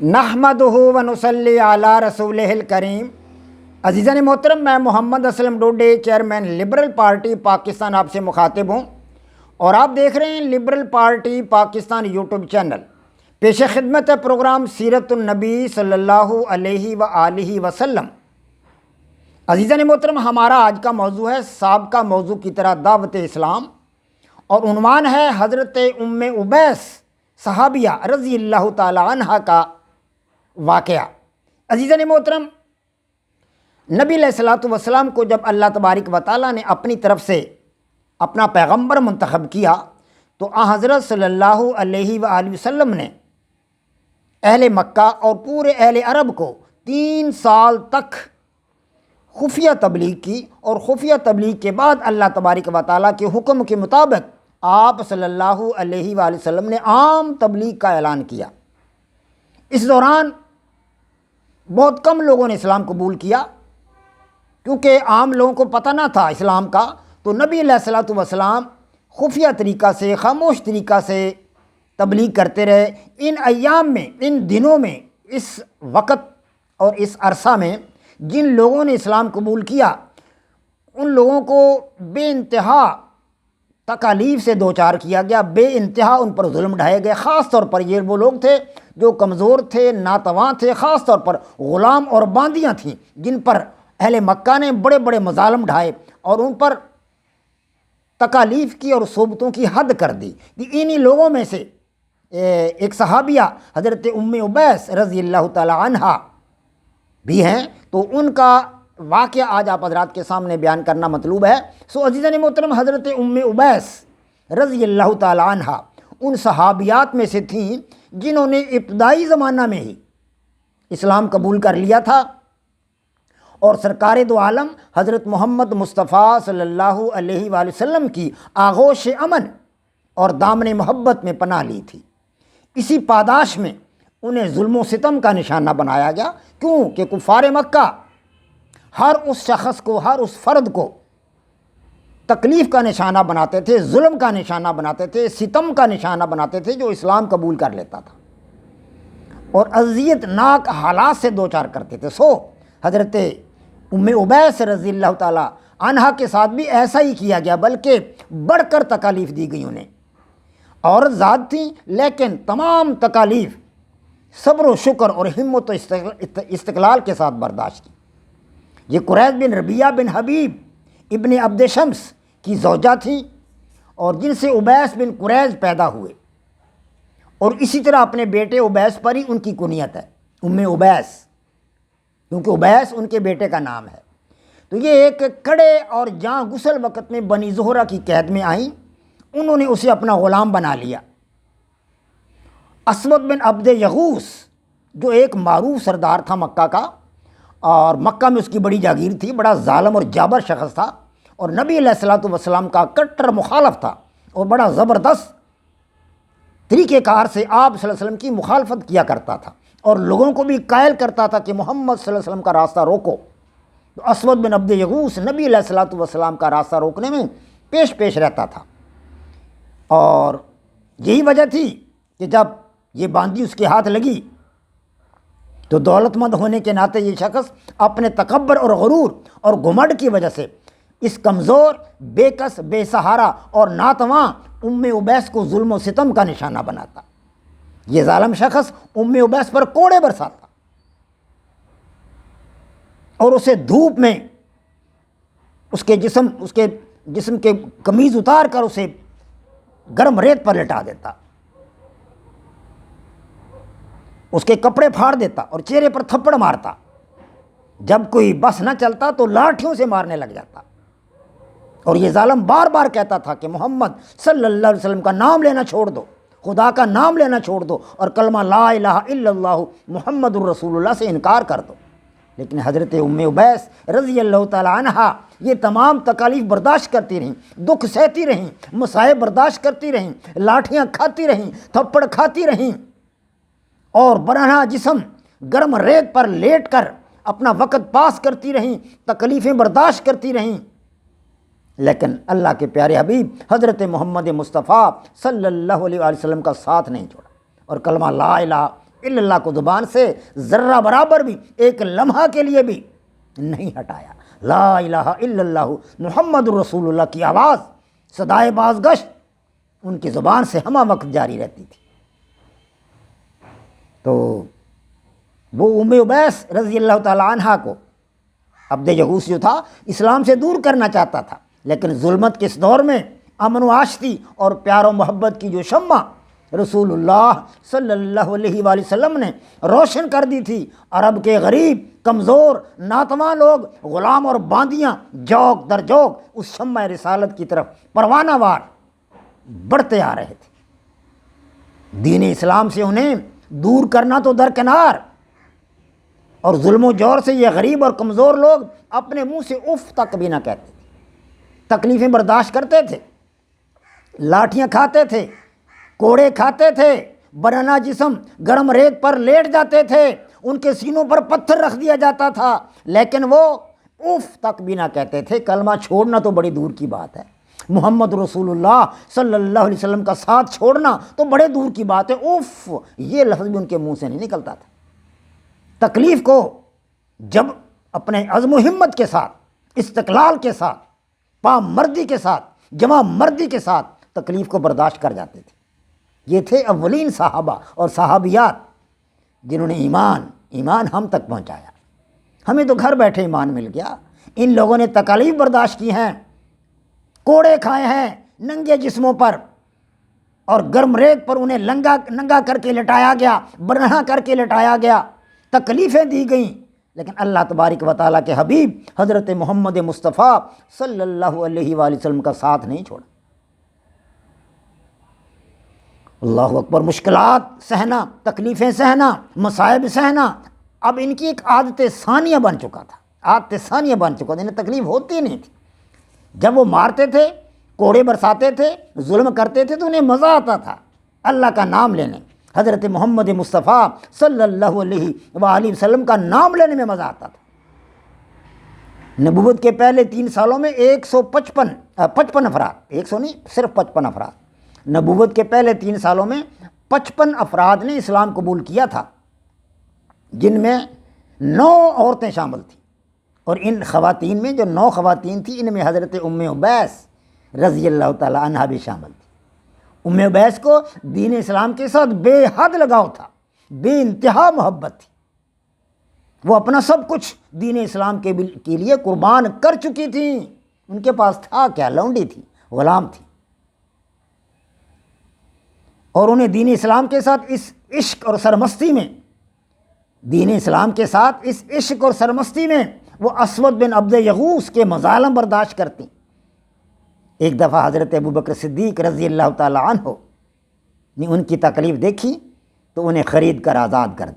نحمدہ و نصلی علی رسولہ الکریم۔ عزیزان محترم، میں Muhammad Aslam Dode, chairman Liberal Party Pakistan, آپ سے مخاطب ہوں اور آپ دیکھ رہے ہیں Liberal Party Pakistan YouTube channel. پیش خدمت ہے پروگرام سیرت النبی صلی اللہ علیہ وآلہ وسلم۔ عزیزان محترم، ہمارا آج کا موضوع ہے سابقہ موضوع کی طرح دعوت اسلام، اور عنوان ہے حضرت ام عبیس صحابیہ رضی اللہ تعالی عنہ کا واقعہ۔ عزیزان محترم، نبی علیہ الصلوۃ والسلام کو جب اللہ تبارک و تعالیٰ نے اپنی طرف سے اپنا پیغمبر منتخب کیا تو حضرت صلی اللہ علیہ وآلہ وسلم نے اہل مکہ اور پورے اہل عرب کو 3 سال تک خفیہ تبلیغ کی، اور خفیہ تبلیغ کے بعد اللہ تبارک و تعالیٰ کے حکم کے مطابق آپ صلی اللہ علیہ وآلہ وسلم نے عام تبلیغ کا اعلان کیا۔ اس دوران بہت کم لوگوں نے اسلام قبول کیا، کیونکہ عام لوگوں کو پتہ نہ تھا اسلام کا، تو نبی علیہ الصلوۃ والسلام خفیہ طریقہ سے، خاموش طریقہ سے تبلیغ کرتے رہے۔ ان ایام میں، ان دنوں میں، اس وقت اور اس عرصہ میں جن لوگوں نے اسلام قبول کیا ان لوگوں کو بے انتہا تکالیف سے دوچار کیا گیا، بے انتہا ان پر ظلم ڈھائے گئے۔ خاص طور پر یہ وہ لوگ تھے جو کمزور تھے، ناتواں تھے، خاص طور پر غلام اور باندیاں تھیں جن پر اہل مکہ نے بڑے بڑے مظالم ڈھائے اور ان پر تکالیف کی اور صوبتوں کی حد کر دی۔ انہی لوگوں میں سے ایک صحابیہ حضرت ام عبیس رضی اللہ تعالی عنہ بھی ہیں، تو ان کا واقعہ آج آپ حضرات کے سامنے بیان کرنا مطلوب ہے۔ عزیزان محترم، حضرت ام عبیس رضی اللہ تعالی عنہ ان صحابیات میں سے تھیں جنہوں نے ابتدائی زمانہ میں ہی اسلام قبول کر لیا تھا اور سرکار دو عالم حضرت محمد مصطفیٰ صلی اللہ علیہ وآلہ وسلم کی آغوش امن اور دامن محبت میں پناہ لی تھی۔ اسی پاداش میں انہیں ظلم و ستم کا نشانہ بنایا گیا، کیونکہ کفار مکہ ہر اس شخص کو، ہر اس فرد کو تکلیف کا نشانہ بناتے تھے، ظلم کا نشانہ بناتے تھے، ستم کا نشانہ بناتے تھے جو اسلام قبول کر لیتا تھا، اور اذیت ناک حالات سے دوچار کرتے تھے۔ حضرت ام عبیس رضی اللہ تعالی عنہ کے ساتھ بھی ایسا ہی کیا گیا، بلکہ بڑھ کر تکالیف دی گئی انہیں۔ عورت ذات تھیں لیکن تمام تکالیف صبر و شکر اور ہمت و استقلال کے ساتھ برداشت کی۔ یہ قریظ بن ربیعہ بن حبیب ابن عبد شمس کی زوجہ تھیں، اور جن سے عبیس بن قریظ پیدا ہوئے، اور اسی طرح اپنے بیٹے عبیس پر ہی ان کی کنیت ہے ام عبیس، کیونکہ عبیس ان کے بیٹے کا نام ہے۔ تو یہ ایک کڑے اور جاں غسل وقت میں بنی زہرہ کی قید میں آئیں، انہوں نے اسے اپنا غلام بنا لیا۔ اسود بن عبد یغوث جو ایک معروف سردار تھا مکہ کا، اور مکہ میں اس کی بڑی جاگیر تھی، بڑا ظالم اور جابر شخص تھا، اور نبی علیہ الصلوۃ والسلام کا کٹر مخالف تھا، اور بڑا زبردست طریقہ کار سے آپ صلی اللہ علیہ وسلم کی مخالفت کیا کرتا تھا، اور لوگوں کو بھی قائل کرتا تھا کہ محمد صلی اللہ علیہ وسلم کا راستہ روکو۔ تو اسود بن عبد یغوث نبی علیہ الصلوۃ والسلام کا راستہ روکنے میں پیش رہتا تھا، اور یہی وجہ تھی کہ جب یہ باندی اس کے ہاتھ لگی تو دولت مند ہونے کے ناطے یہ شخص اپنے تکبر اور غرور اور گھمنڈ کی وجہ سے اس کمزور، بے کس، بے سہارا اور ناتواں ام عبیس کو ظلم و ستم کا نشانہ بناتا۔ یہ ظالم شخص ام عبیس پر کوڑے برساتا اور اسے دھوپ میں اس کے جسم کے قمیض اتار کر اسے گرم ریت پر لٹا دیتا، اس کے کپڑے پھاڑ دیتا اور چہرے پر تھپڑ مارتا۔ جب کوئی بس نہ چلتا تو لاٹھیوں سے مارنے لگ جاتا، اور یہ ظالم بار بار کہتا تھا کہ محمد صلی اللہ علیہ وسلم کا نام لینا چھوڑ دو، خدا کا نام لینا چھوڑ دو، اور کلمہ لا الہ الا اللہ محمد الرسول اللہ سے انکار کر دو۔ لیکن حضرت ام عبیس رضی اللہ تعالی عنہ یہ تمام تکالیف برداشت کرتی رہیں، دکھ سہتی رہیں، مصائب برداشت کرتی رہیں، لاٹھیاں کھاتی رہیں، تھپڑ کھاتی رہیں، اور برہنہ جسم گرم ریت پر لیٹ کر اپنا وقت پاس کرتی رہیں، تکلیفیں برداشت کرتی رہیں، لیکن اللہ کے پیارے حبیب حضرت محمد مصطفیٰ صلی اللہ علیہ وسلم کا ساتھ نہیں چھوڑا، اور کلمہ لا الہ الا اللہ کو زبان سے ذرہ برابر بھی ایک لمحہ کے لیے بھی نہیں ہٹایا۔ لا الہ الا اللہ محمد رسول اللہ کی آواز، صدائے بازگشت ان کی زبان سے ہمہ وقت جاری رہتی تھی۔ تو وہ ام عبیس رضی اللہ تعالی عنہ کو عبد یغوث جو تھا اسلام سے دور کرنا چاہتا تھا، لیکن ظلمت کے اس دور میں امن و آشتی اور پیار و محبت کی جو شمع رسول اللہ صلی اللہ علیہ وآلہ وسلم نے روشن کر دی تھی، عرب کے غریب کمزور ناتواں لوگ، غلام اور باندیاں جوک در جوک اس شمع رسالت کی طرف پروانہ وار بڑھتے آ رہے تھے۔ دین اسلام سے انہیں دور کرنا تو درکنار، اور ظلم و جور سے یہ غریب اور کمزور لوگ اپنے منہ سے اف تک بھی نہ کہتے تھے، تکلیفیں برداشت کرتے تھے، لاٹھیاں کھاتے تھے، کوڑے کھاتے تھے، برہنہ جسم گرم ریت پر لیٹ جاتے تھے، ان کے سینوں پر پتھر رکھ دیا جاتا تھا، لیکن وہ اف تک بھی نہ کہتے تھے۔ کلمہ چھوڑنا تو بڑی دور کی بات ہے، محمد رسول اللہ صلی اللہ علیہ وسلم کا ساتھ چھوڑنا تو بڑے دور کی بات ہے، اف یہ لفظ بھی ان کے منہ سے نہیں نکلتا تھا۔ تکلیف کو جب اپنے عزم و ہمت کے ساتھ، استقلال کے ساتھ، پامردی کے ساتھ، جمع مردی کے ساتھ تکلیف کو برداشت کر جاتے تھے۔ یہ تھے اولین صحابہ اور صحابیات جنہوں نے ایمان ہم تک پہنچایا۔ ہمیں تو گھر بیٹھے ایمان مل گیا، ان لوگوں نے تکالیف برداشت کی ہیں، کوڑے کھائے ہیں ننگے جسموں پر، اور گرم ریت پر انہیں ننگا کر کے لٹایا گیا، برہنہ کر کے لٹایا گیا، تکلیفیں دی گئیں، لیکن اللہ تبارک و تعالیٰ کے حبیب حضرت محمد مصطفیٰ صلی اللہ علیہ وآلہ وسلم کا ساتھ نہیں چھوڑا۔ اللہ اکبر، مشکلات سہنا، تکلیفیں سہنا، مصائب سہنا اب ان کی ایک عادت ثانیہ بن چکا تھا، انہیں تکلیف ہوتی نہیں تھی۔ جب وہ مارتے تھے، کوڑے برساتے تھے، ظلم کرتے تھے تو انہیں مزہ آتا تھا اللہ کا نام لینے، حضرت محمد مصطفیٰ صلی اللہ علیہ وآلہ وسلم کا نام لینے میں مزہ آتا تھا۔ نبوت کے پہلے 3 سالوں میں 55 افراد، 100 نہیں صرف 55 افراد، نبوت کے پہلے 3 سالوں میں 55 افراد نے اسلام قبول کیا تھا، جن میں 9 عورتیں شامل تھیں، اور ان خواتین میں جو 9 خواتین تھیں ان میں حضرت ام عبیس رضی اللہ تعالی عنہ بھی شامل تھی۔ ام عبیس کو دین اسلام کے ساتھ بے حد لگاؤ تھا، بے انتہا محبت تھی، وہ اپنا سب کچھ دین اسلام کے لیے قربان کر چکی تھیں۔ ان کے پاس تھا کیا؟ لونڈی تھی، غلام تھی، اور انہیں دین اسلام کے ساتھ اس عشق اور سرمستی میں، وہ اسود بن عبد یغوث کے مظالم برداشت کرتی۔ ایک دفعہ حضرت ابوبکر صدیق رضی اللہ تعالی عنہ نے ان کی تکلیف دیکھی تو انہیں خرید کر آزاد کر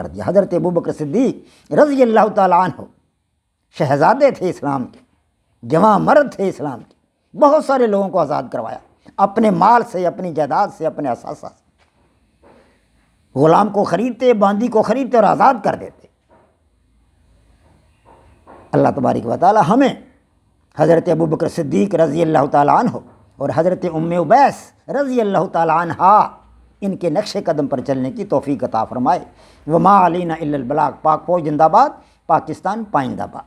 دیا، حضرت ابوبکر صدیق رضی اللہ تعالی عنہ شہزادے تھے اسلام کے، جواں مرد تھے اسلام کے، بہت سارے لوگوں کو آزاد کروایا، اپنے مال سے، اپنی جائیداد سے، اپنے اثاثہ سے۔ غلام کو خریدتے، باندی کو خریدتے اور آزاد کر دیتے۔ اللہ تبارک و تعالی ہمیں حضرت ابوبکر صدیق رضی اللہ تعالی عنہ اور حضرت ام عبیس رضی اللہ تعالی عنہا ان کے نقش قدم پر چلنے کی توفیق عطا فرمائے۔ وما علینا الا البلاغ۔ پاک فوج زندہ باد، پاکستان پائندہ باد۔